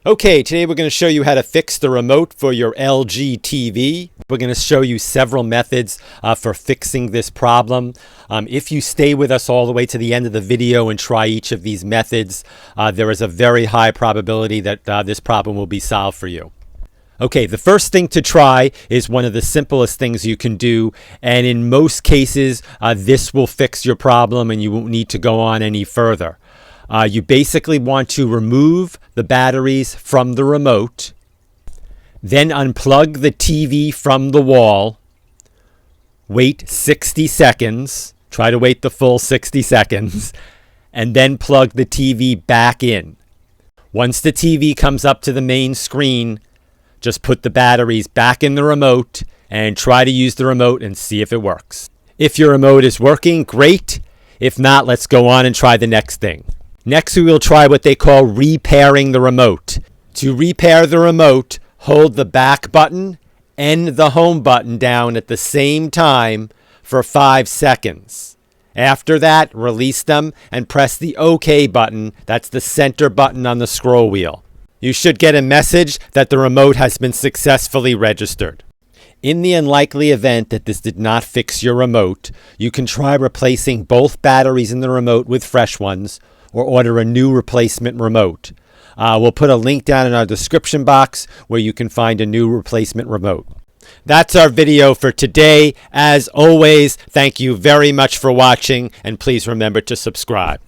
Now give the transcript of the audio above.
Okay, today we're going to show you how to fix the remote for your LG TV. We're going to show you several methods for fixing this problem. If you stay with us all the way to the end of the video and try each of these methods, there is a very high probability that this problem will be solved for you. Okay, the first thing to try is one of the simplest things you can do, and in most cases, this will fix your problem and you won't need to go on any further. You basically want to remove the batteries from the remote, then unplug the TV from the wall, wait 60 seconds, try to wait the full 60 seconds, and then plug the TV back in. Once the TV comes up to the main screen, just put the batteries back in the remote and try to use the remote and see if it works. If your remote is working, great. If not, let's go on and try the next thing. Next, we will try what they call repairing the remote. To repair the remote, hold the back button and the home button down at the same time for 5 seconds. After that, release them and press the OK button. That's the center button on the scroll wheel. You should get a message that the remote has been successfully registered. In the unlikely event that this did not fix your remote, you can try replacing both batteries in the remote with fresh ones, or order a new replacement remote. We'll put a link down in our description box where you can find a new replacement remote. That's our video for today. As always, thank you very much for watching, and please remember to subscribe.